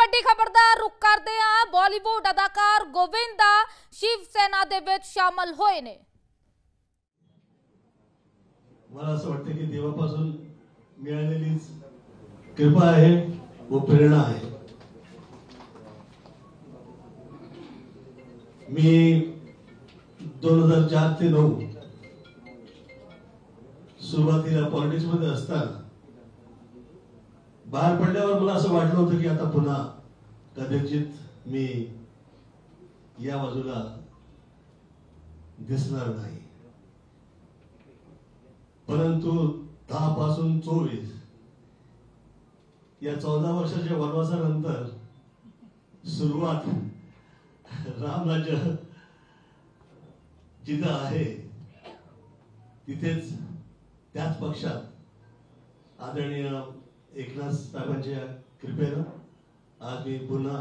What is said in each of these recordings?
ਵੱਡੀ ਖਬਰ ਦਾ ਰੁਖ ਕਰਦੇ ਹਾਂ। ਬਾਲੀਵੁੱਡ ਅਦਾਕਾਰ ਗੋविंदा शिव सेना ਦੇ ਵਿੱਚ शामिल ਹੋਏ ਨੇ। मला असं वाटतं की देवापासून मिळालेली कृपा आहे व प्रेरणा आहे। मी 2004 ते 9 सुरुवातीला पॉलिटिक्स मध्ये असताना बाहेर पडल्यावर मला असं वाटलं होतं की आता पुन्हा कदाचित मी या बाजूला दिसणार नाही, परंतु 10 पासून 24 या 14 वर्षाच्या वनवासानंतर सुरुवात रामराज्य जिथं आहे तिथेच त्याच पक्षात आदरणीय एकनाथ साहेबांच्या कृपेने आज मी पुन्हा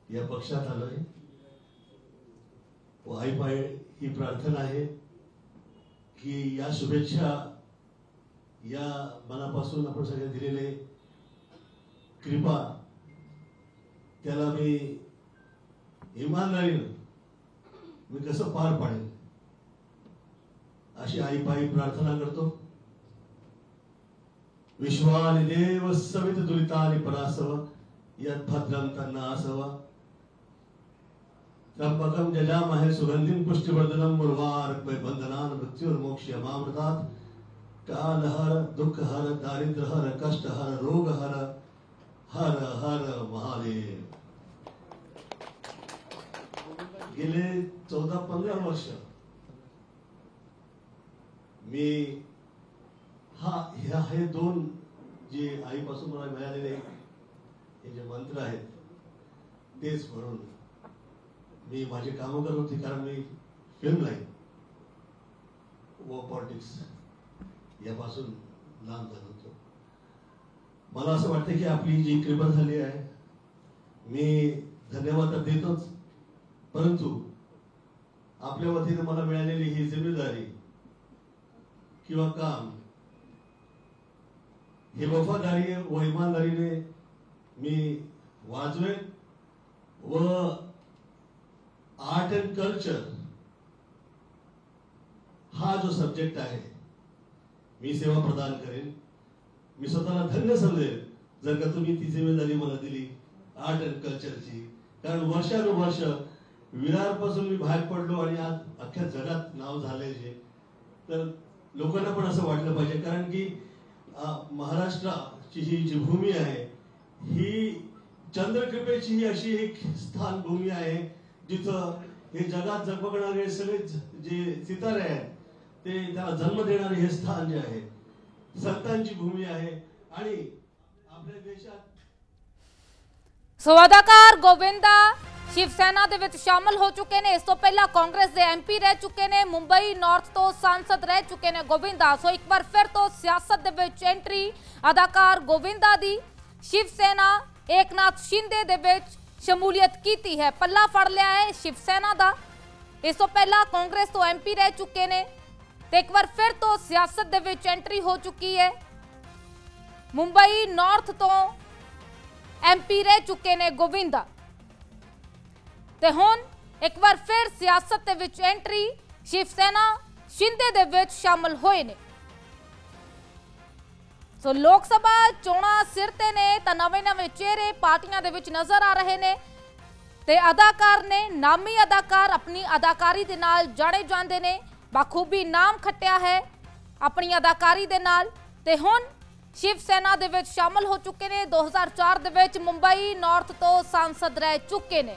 या पक्षात आलोय। व आई पाय ही प्रार्थना आहे की या शुभेच्छा या मनापासून आपण सगळे दिलेले कृपा त्याला मी इमानदारीने मी कसं पार पाडेल अशी आई पायी प्रार्थना करतो। विश्वानि देव सवित दुरितानि परासव यत् भद्रं तन्नासव त्र्यंबकं यजामहे सुगंधिं पुष्टिवर्धनम् उर्वारुकमिव बन्धनान् मृत्युर्मोक्षयमामृतात् कालहर दुःखहर दारिद्र्यहर कष्टहर रोगहर हर हर महादेव। गेले 14-15 वर्ष मी हे दोन जे आईपासून मला मिळालेले हे जे मंत्र आहेत तेच म्हणून मी माझे काम करत होते, कारण मी फिल्म लाईन व पॉलिटिक्स यापासून लांब झालो होतो। मला असं वाटतं की आपली जी कृपा झाली आहे मी धन्यवाद तर देतोच, परंतु आपल्या वतीने मला मिळालेली ही जिम्मेदारी किंवा काम हे वफादारी व इमानदारीने मी वाजवेन व आर्ट अँड कल्चर हा जो सब्जेक्ट आहे मी सेवा प्रदान करेन। मी स्वतःला धन्य समजेल जर का तुम्ही ती जिम्मेदारी मला दिली आर्ट अँड कल्चरची, कारण वर्षानुवर्ष विरारपासून मी बाहेर पडलो आणि आज अख्ख्या जगात नाव झाले जे, तर लोकांना पण असं वाटलं पाहिजे, कारण की महाराष्ट्राची ही जी भूमी आहे ही चंद्रकृपेची ही अशी एक स्थान भूमी आहे जिथं हे जगात जगबगणारे सगळे जे सितारे आहेत ते त्याला जन्म देणारे हे स्थान जे आहे संतांची भूमी आहे। आणि आपल्या देशात अदाकार गोविंदा शिवसेना ਦੇ ਵਿੱਚ शामिल हो चुके ने। इस तो पहला कांग्रेस के MP रह चुके ने, मुंबई नॉर्थ तो सांसद रह चुके ने गोविंदा। सो एक बार फिर तो सियासत ਦੇ ਵਿੱਚ एंट्री अदाकार गोविंदा दी शिवसेना एकनाथ शिंदे ਦੇ ਵਿੱਚ शमूलियत की है, पल्ला फड़ लिया है शिवसेना का। इस तो पहला कांग्रेस तो MP रह चुके ने तो एक बार फिर तो सियासत ਦੇ ਵਿੱਚ एंट्री हो चुकी है। मुंबई नॉर्थ तो MP रह चुके ने गोविंदा ਤੇ ਹੁਣ ਇੱਕ ਵਾਰ ਫਿਰ ਸਿਆਸਤ ਦੇ ਵਿੱਚ ਐਂਟਰੀ शिवसेना शिंदे ਦੇ ਵਿੱਚ ਸ਼ਾਮਲ ਹੋਏ ਨੇ। ਸੋ ਲੋਕ ਸਭਾ ਚੋਣਾਂ ਸਿਰ ਤੇ ਨੇ ਤਾਂ ਨਵੇਂ ਚਿਹਰੇ ਪਾਰਟੀਆਂ ਦੇ ਵਿੱਚ ਨਜ਼ਰ ਆ ਰਹੇ ਨੇ ਤੇ ਅਦਾਕਾਰ ਨੇ ਨਾਮੀ ਅਦਾਕਾਰ ਆਪਣੀ ਅਦਾਕਾਰੀ ਦੇ ਨਾਲ ਜਾਣੇ ਜਾਂਦੇ ਨੇ, ਬਾਖੂਬੀ ਨਾਮ ਖੱਟਿਆ ਹੈ ਆਪਣੀ ਅਦਾਕਾਰੀ ਦੇ ਨਾਲ ਤੇ ਹੁਣ शिवसेना ਦੇ ਵਿੱਚ ਸ਼ਾਮਲ ਹੋ ਚੁੱਕੇ ਨੇ। 2004 ਦੇ ਵਿੱਚ ਮੁੰਬਈ ਨਾਰਥ ਤੋਂ सांसद ਰਹਿ ਚੁੱਕੇ ਨੇ।